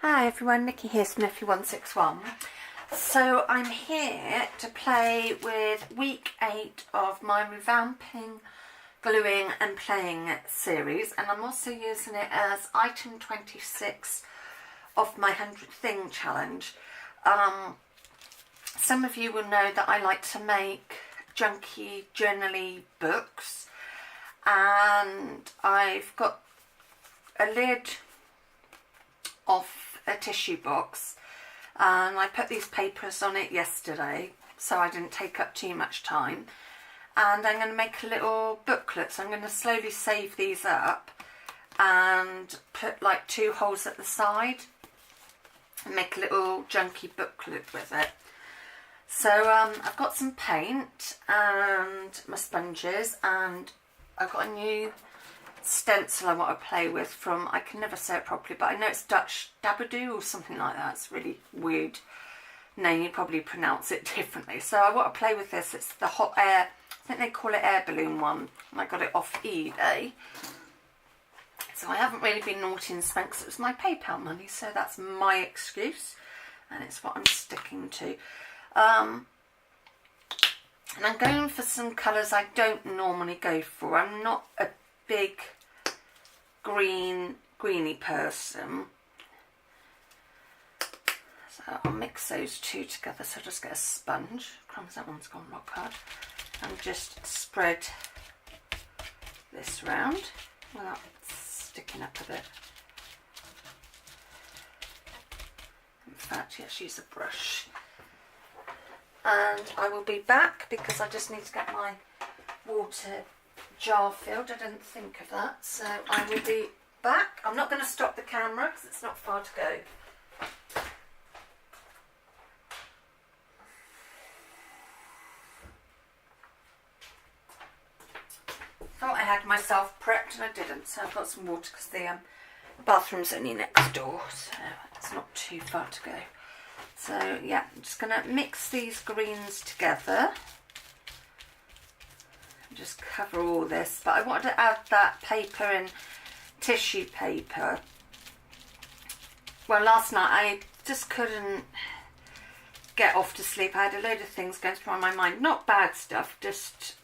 Hi everyone, Nikki here, TFw161. So I'm here to play with week 8 of my revamping, gluing and playing series, and I'm also using it as item 26 of my 100 thing challenge. Some of you will know that I like to make junky journaly books, and I've got a lid off a tissue box and I put these papers on it yesterday so I didn't take up too much time, and I'm going to make a little booklet. So I'm going to slowly save these up and put like 2 holes at the side and make a little junky booklet with it. So I've got some paint and my sponges, and I've got a new stencil I want to play with from, I can never say it properly, but I know it's Dutch Dabadoo or something like that. It's a really weird name, you probably pronounce it differently. So I want to play with this. It's the hot air, I think they call it air balloon one, and I got it off eBay. So I haven't really been naughty and spent because it was my PayPal money, so that's my excuse and it's what I'm sticking to. And I'm going for some colours I don't normally go for. I'm not a big greeny person, so I'll mix those 2 together. So I'll just get a sponge, crumbs, that one's gone rock hard, and just spread this round without sticking up a bit. In fact, let's use a brush, and I will be back because I just need to get my water jar filled. I didn't think of that, so I will be back. I'm not going to stop the camera because it's not far to go. Thought I had myself prepped and I didn't, so I've got some water because the bathroom's only next door, so it's not too far to go. So yeah, I'm just going to mix these greens together. Just cover all this, but I wanted to add that paper and tissue paper. Well, last night I just couldn't get off to sleep. I had a load of things going through my mind, not bad stuff, just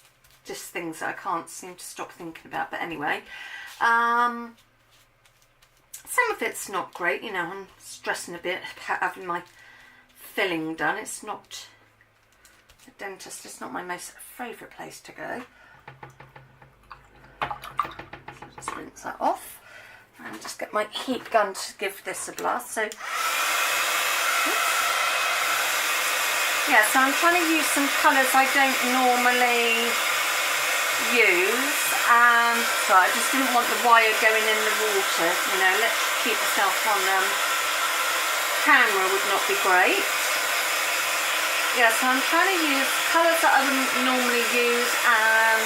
things that I can't seem to stop thinking about. But anyway, some of it's not great, you know. I'm stressing a bit about having my filling done. It's not, the dentist is not my most favourite place to go. So just rinse that off and just get my heat gun to give this a blast. So yeah, so I'm trying to use some colours I don't normally use, and so I just didn't want the wire going in the water, you know. Let's keep myself on camera would not be great. Yeah, so I'm trying to use colours that I wouldn't normally use and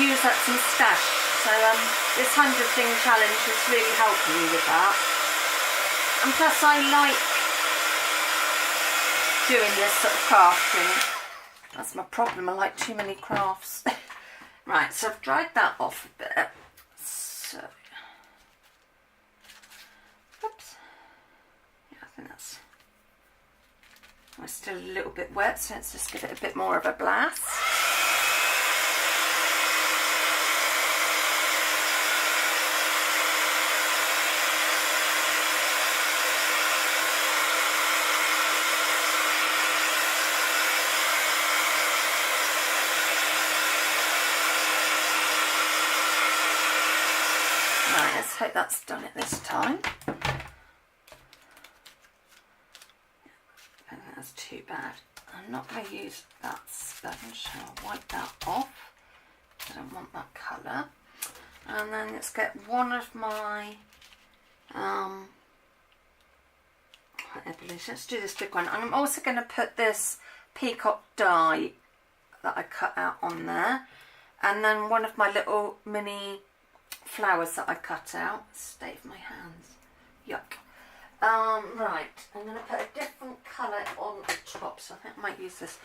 use up some stash. So this 100 thing challenge is really helping me with that. And plus I like doing this sort of crafting. That's my problem, I like too many crafts. Right, so I've dried that off a bit. So, oops. Yeah, I think that's, it's still a little bit wet, so let's just give it a bit more of a blast. Right, let's hope that's done it this time. That's too bad. I'm not going to use that sponge, so I'll wipe that off. I don't want that colour. And then let's get one of my let's do this big one. And I'm also going to put this peacock die that I cut out on there, and then one of my little mini flowers that I cut out. State of my hands, yuck. Right, I'm going to put a different colour on top, so I think I might use this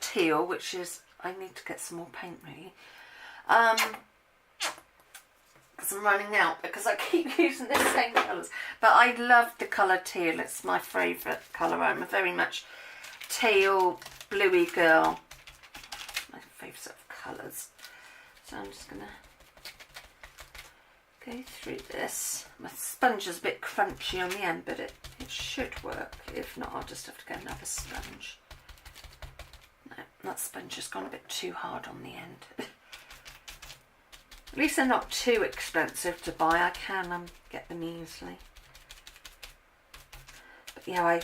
teal, which is, I need to get some more paint really. because I'm running out because I keep using the same colours. But I love the colour teal. It's my favourite colour. I'm a very much teal, bluey girl. My favourite set of colours. So I'm just going to go through this. My sponge is a bit crunchy on the end, but it should work. If not, I'll just have to get another sponge. No, that sponge has gone a bit too hard on the end. At least they're not too expensive to buy. I can get them easily. But yeah, I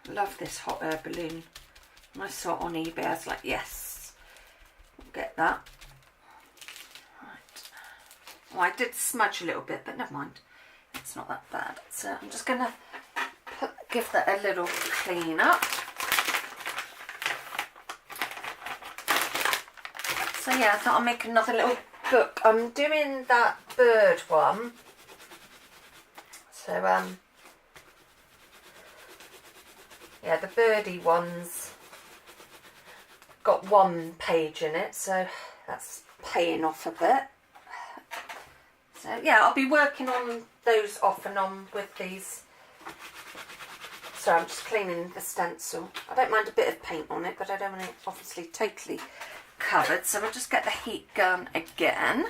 love this hot air balloon. When I saw it on eBay, I was like, yes, we'll get that. Well, I did smudge a little bit, but never mind. It's not that bad. So I'm just going to give that a little clean up. So yeah, I thought I'd make another little book. I'm doing that bird one. So yeah, the birdie one's got one page in it, so that's paying off a bit. So yeah, I'll be working on those off and on with these. So I'm just cleaning the stencil. I don't mind a bit of paint on it, but I don't want it obviously totally covered. So we'll just get the heat gun again.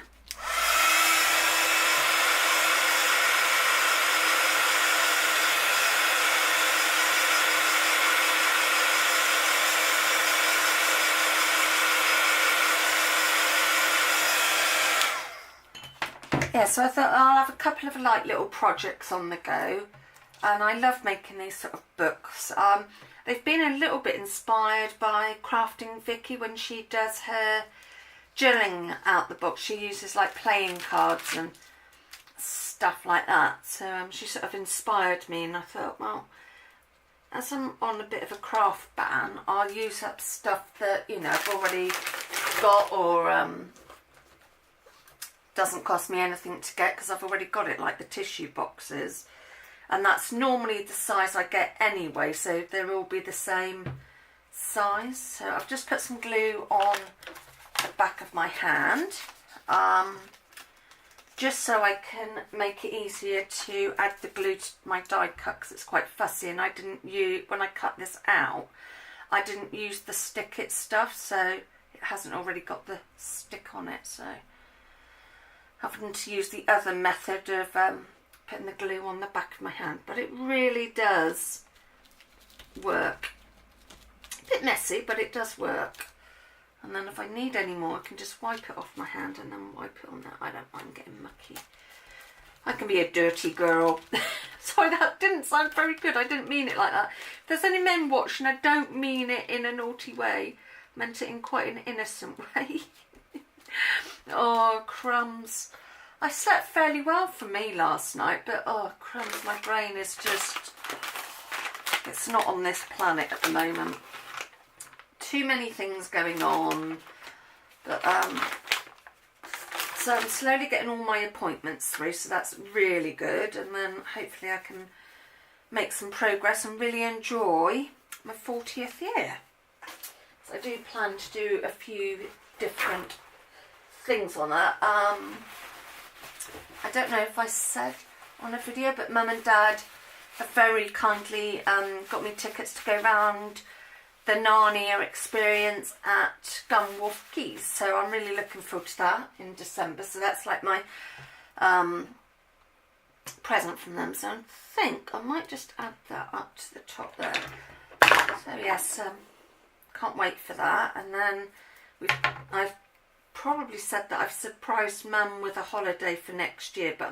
Yeah, so I thought I'll have a couple of light little projects on the go, and I love making these sort of books. They've been a little bit inspired by Crafting Vicky when she does her journaling out the book. She uses like playing cards and stuff like that. So she sort of inspired me, and I thought, well, as I'm on a bit of a craft ban, I'll use up stuff that, you know, I've already got, or doesn't cost me anything to get because I've already got it, like the tissue boxes, and that's normally the size I get anyway, so they'll all be the same size. So I've just put some glue on the back of my hand, just so I can make it easier to add the glue to my die cut, because it's quite fussy, and I didn't use, when I cut this out, I didn't use the stick it stuff, so it hasn't already got the stick on it, so having to use the other method of putting the glue on the back of my hand. But it really does work. A bit messy, but it does work. And then if I need any more, I can just wipe it off my hand and then wipe it on there. I don't mind getting mucky. I can be a dirty girl. Sorry, that didn't sound very good. I didn't mean it like that. If there's any men watching, I don't mean it in a naughty way. I meant it in quite an innocent way. Oh, crumbs. I slept fairly well for me last night, but oh, crumbs, my brain is just, it's not on this planet at the moment. Too many things going on. But so I'm slowly getting all my appointments through, so that's really good, and then hopefully I can make some progress and really enjoy my 40th year. So I do plan to do a few different things on that. I don't know if I said on a video, but Mum and Dad have very kindly got me tickets to go round the Narnia experience at Gunwharf Quays, so I'm really looking forward to that in December. So that's like my present from them. So I think I might just add that up to the top there. So yes, can't wait for that. And then I've probably said that I've surprised Mum with a holiday for next year, but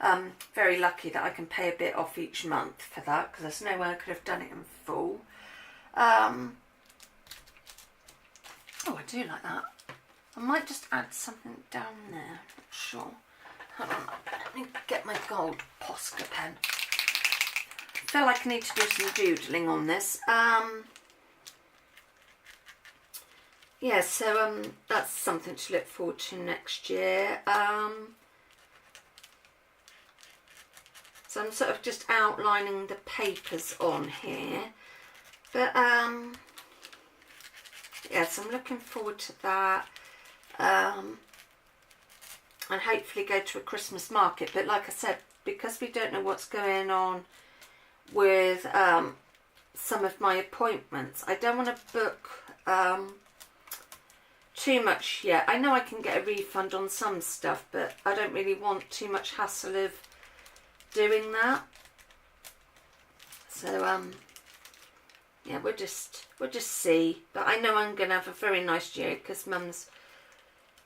I'm very lucky that I can pay a bit off each month for that, because there's no way I could have done it in full. Oh, I do like that. I might just add something down there, not sure. Hold on, let me get my gold Posca pen. I feel like I need to do some doodling on this. Yeah, so that's something to look forward to next year. So I'm sort of just outlining the papers on here. But yes, I'm looking forward to that. and hopefully go to a Christmas market. But like I said, because we don't know what's going on with some of my appointments, I don't want to book too much yet. I know I can get a refund on some stuff, but I don't really want too much hassle of doing that. So yeah, we'll just see. But I know I'm going to have a very nice year because Mum's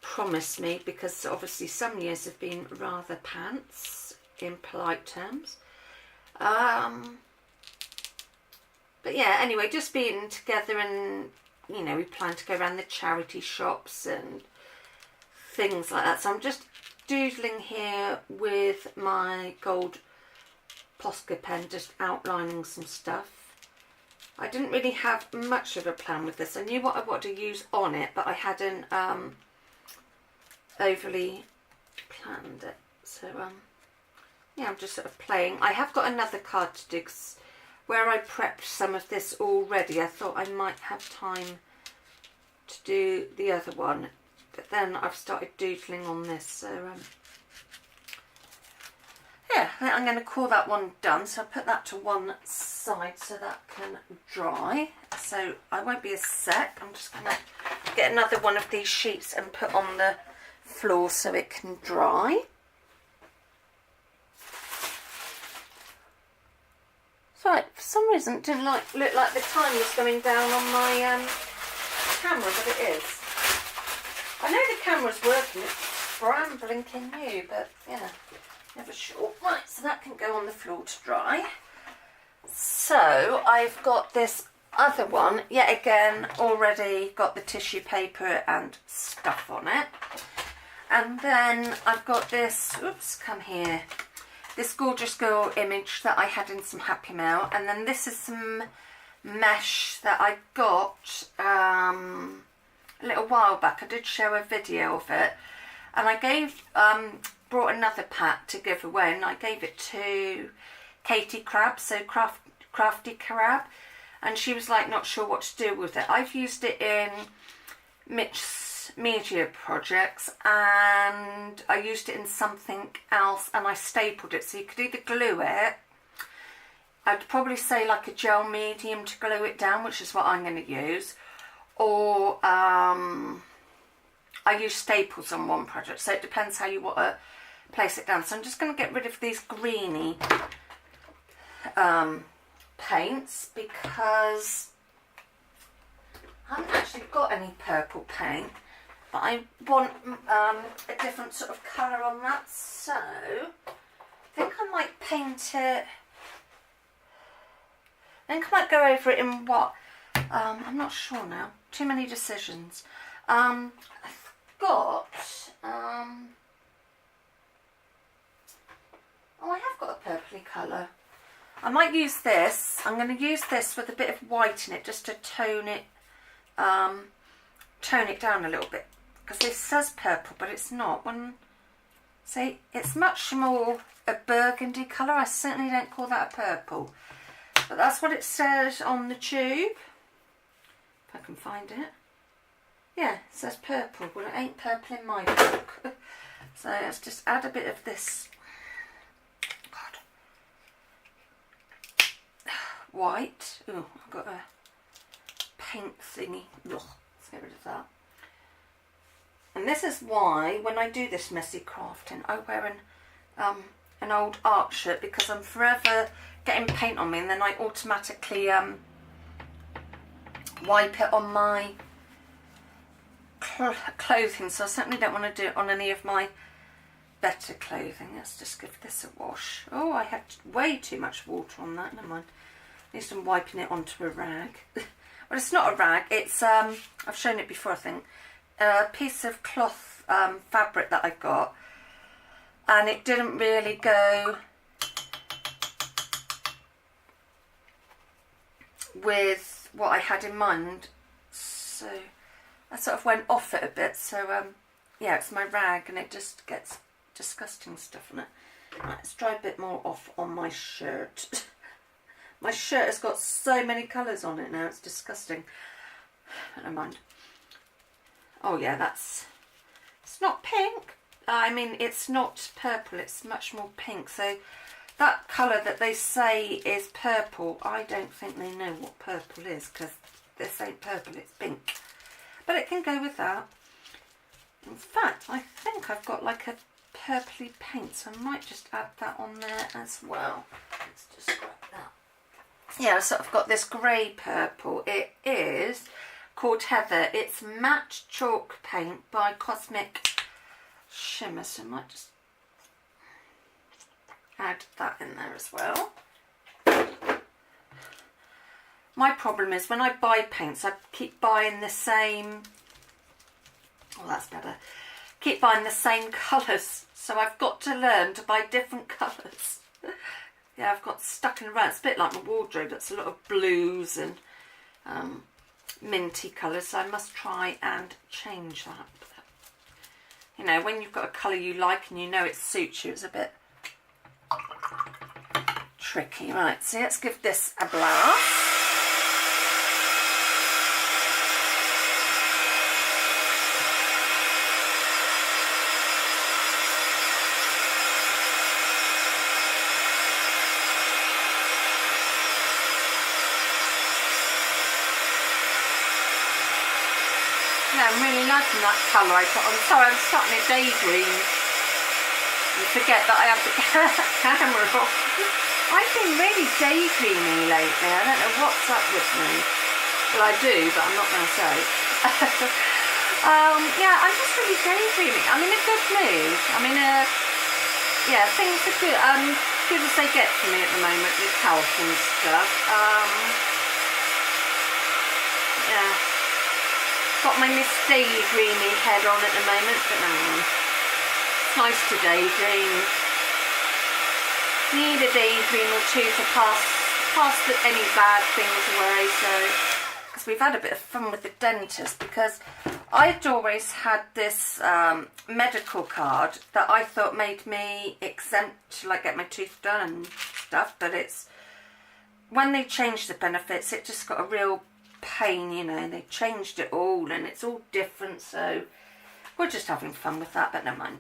promised me, because obviously some years have been rather pants in polite terms. But yeah, anyway, just being together, and you know, we plan to go around the charity shops and things like that. So I'm just doodling here with my gold Posca pen, just outlining some stuff. I didn't really have much of a plan with this. I knew what I wanted to use on it, but I hadn't overly planned it. So yeah, I'm just sort of playing. I have got another card to do, 'cause where I prepped some of this already, I thought I might have time to do the other one, but then I've started doodling on this. So yeah, I think I'm going to call that one done. So I'll put that to one side so that can dry. So I won't be a sec. I'm just going to get another one of these sheets and put on the floor so it can dry. Right, for some reason it didn't look like the time was going down on my camera, but it is. I know the camera's working, it's brand blinking new, but yeah, never sure. Right, so that can go on the floor to dry. So I've got this other one, yet again, already got the tissue paper and stuff on it. And then I've got this, oops, come here. This gorgeous girl image that I had in some Happy Mail, and then this is some mesh that I got a little while back. I did show a video of it, and I brought another pack to give away, and I gave it to Katie Crab, so Crafty Crab, and she was like not sure what to do with it. I've used it in Mitch's media projects, and I used it in something else, and I stapled it, so you could either glue it, I'd probably say like a gel medium to glue it down, which is what I'm going to use, or I use staples on one project, so it depends how you want to place it down. So I'm just going to get rid of these greeny paints, because I haven't actually got any purple paint, but I want a different sort of colour on that, so I think I might paint it. I think I might go over it in what? I'm not sure now. Too many decisions. I've got. Oh, I have got a purpley colour. I might use this. I'm going to use this with a bit of white in it, just to tone it down a little bit. Because this says purple, but it's not. See, it's much more a burgundy colour. I certainly don't call that a purple. But that's what it says on the tube. If I can find it. Yeah, it says purple. Well, it ain't purple in my book. So let's just add a bit of this. God. White. Oh, I've got a paint thingy. Ugh, let's get rid of that. And this is why, when I do this messy crafting, I wear an old art shirt, because I'm forever getting paint on me, and then I automatically wipe it on my clothing. So I certainly don't want to do it on any of my better clothing. Let's just give this a wash. Oh, I had way too much water on that. Never mind. At least I'm wiping it onto a rag. Well, it's not a rag. It's I've shown it before, I think. A piece of cloth fabric that I got, and it didn't really go with what I had in mind, so I sort of went off it a bit. So yeah, it's my rag, and it just gets disgusting stuff on it. Right, let's dry a bit more off on my shirt. My shirt has got so many colours on it now, it's disgusting. Never mind. Oh yeah, it's not pink. I mean, it's not purple, it's much more pink. So that colour that they say is purple, I don't think they know what purple is, because this ain't purple, it's pink. But it can go with that. In fact, I think I've got like a purpley paint, so I might just add that on there as well. Let's just grab that. Yeah, so I've got this grey purple. It is called Heather. It's matte chalk paint by Cosmic Shimmer, so I might just add that in there as well. My problem is when I buy paints, I keep buying the same, oh that's better, keep buying the same colours, so I've got to learn to buy different colours. Yeah, I've got stuck in around. It's a bit like my wardrobe, it's a lot of blues and minty colours, so I must try and change that. You know, when you've got a colour you like and you know it suits you, it's a bit tricky. Right, so let's give this a blast. I'm really liking that colour I put on. Sorry, I'm starting to daydream and forget that I have the camera off. I've been really daydreaming lately. I don't know what's up with me. Well, I do, but I'm not going to say. Yeah, I'm just really daydreaming. I'm in a good mood. I'm in a, yeah, things are good. Good as they get for me at the moment with health and stuff. Yeah. Got my Miss Daydreamy head on at the moment, but no, it's nice to daydream. Need a daydream or two to pass any bad things away. So, because we've had a bit of fun with the dentist, because I'd always had this medical card that I thought made me exempt to like get my teeth done and stuff, but it's when they changed the benefits, it just got a real pain, you know. They changed it all and it's all different, so we're just having fun with that, but never mind.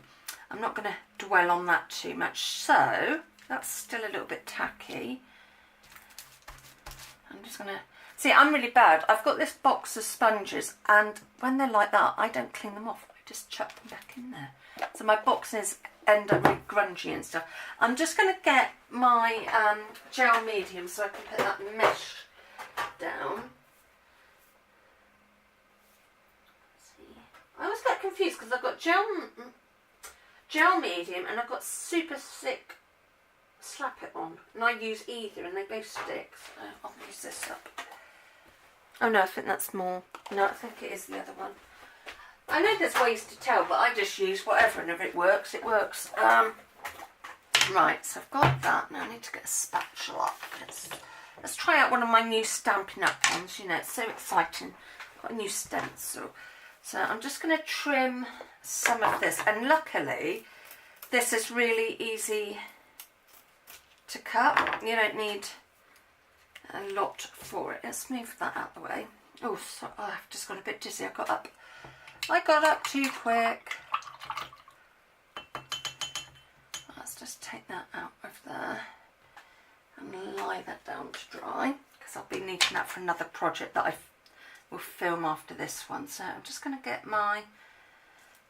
I'm not going to dwell on that too much. So that's still a little bit tacky. I'm just going to see, I'm really bad. I've got this box of sponges, and when they're like that, I don't clean them off. I just chuck them back in there, so my boxes end up really grungy and stuff. I'm just going to get my gel medium so I can put that mesh down. I always get confused because I've got gel medium and I've got super thick slap it on, and I use either and they both stick, so I'll use this up. Oh no, I think that's more. No, I think it is the other one. I know there's ways to tell, but I just use whatever, and if it works, it works. Right, so I've got that. Now I need to get a spatula. Let's try out one of my new Stampin' Up ones. You know, it's so exciting. Got a new stencil. So I'm just going to trim some of this, and luckily this is really easy to cut. You don't need a lot for it. Let's move that out of the way. Oh, so I've just got a bit dizzy. I got up too quick. Let's just take that out of there and lie that down to dry, because I'll be needing that for another project that we'll film after this one. So I'm just going to get my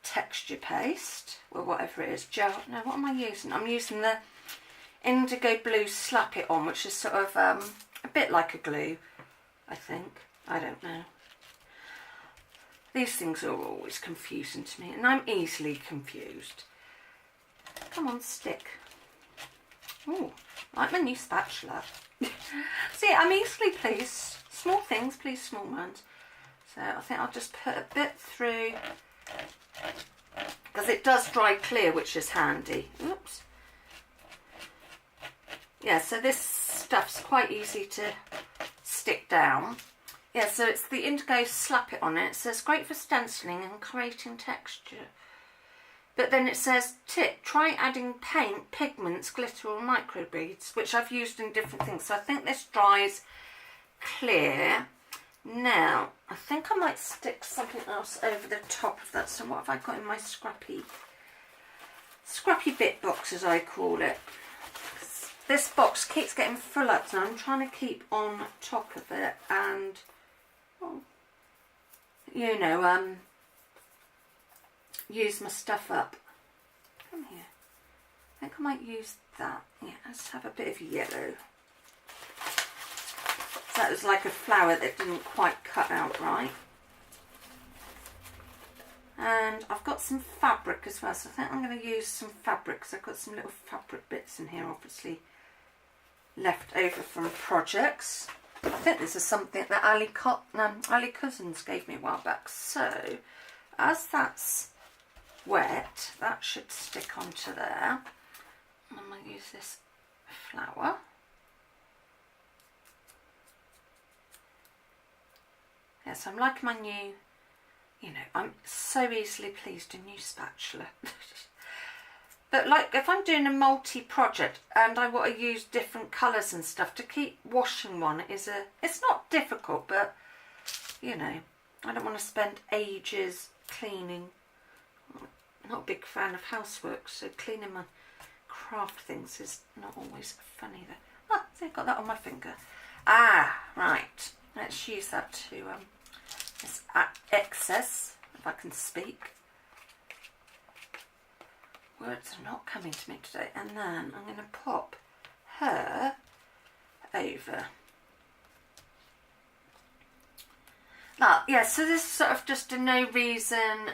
texture paste, or whatever it is, gel. No, what am I using? I'm using the Indigo Blue Slap It On, which is sort of a bit like a glue, I think. I don't know. These things are always confusing to me, and I'm easily confused. Come on, stick. Oh, like my new spatula. See, I'm easily pleased. Small things, please, small ones. So I think I'll just put a bit through, because it does dry clear, which is handy. Oops. Yeah, so this stuff's quite easy to stick down. Yeah, so it's the Indigo Slap It On it. It says great for stenciling and creating texture. But then it says, tip, try adding paint, pigments, glitter or micro beads, which I've used in different things. So I think this dries clear. Now, I think I might stick something else over the top of that. So what have I got in my scrappy scrappy bit box, as I call it. This box keeps getting full up, so I'm trying to keep on top of it and, well, you know, use my stuff up. Come here. I think I might use that. Yeah, let's have a bit of yellow. So that was like a flower that didn't quite cut out right. And I've got some fabric as well, so I think I'm going to use some fabric because I've got some little fabric bits in here, obviously left over from projects. I think this is something that Ali Cousins gave me a while back. So as that's wet, that should stick onto there. I'm going to use this flower. Yes, I'm liking my new, you know, I'm so easily pleased, a new spatula. But like if I'm doing a multi-project and I want to use different colours and stuff, to keep washing one it's not difficult, but you know, I don't want to spend ages cleaning. I'm not a big fan of housework, so cleaning my craft things is not always fun either. Ah, see, I've got that on my finger. Ah, right. Let's use that to this excess, if I can speak. Words are not coming to me today. And then I'm going to pop her over. Now, yeah, so this is sort of just a no reason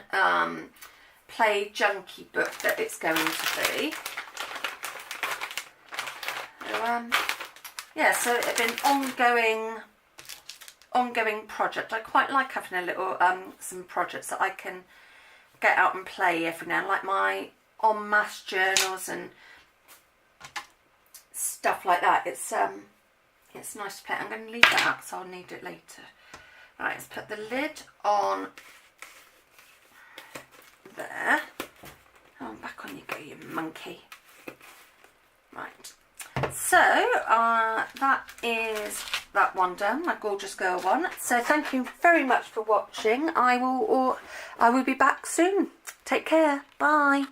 play junky book that it's going to be. So, yeah, so it's been ongoing project. I quite like having a little some projects that I can get out and play every now and then, like my en masse journals and stuff like that. It's nice to play. I'm going to leave that up, so I'll need it later. Right, let's put the lid on there. Oh, back on you go, you monkey. Right, so that is that one done, my gorgeous girl one. So thank you very much for watching. I will be back soon. Take care. Bye.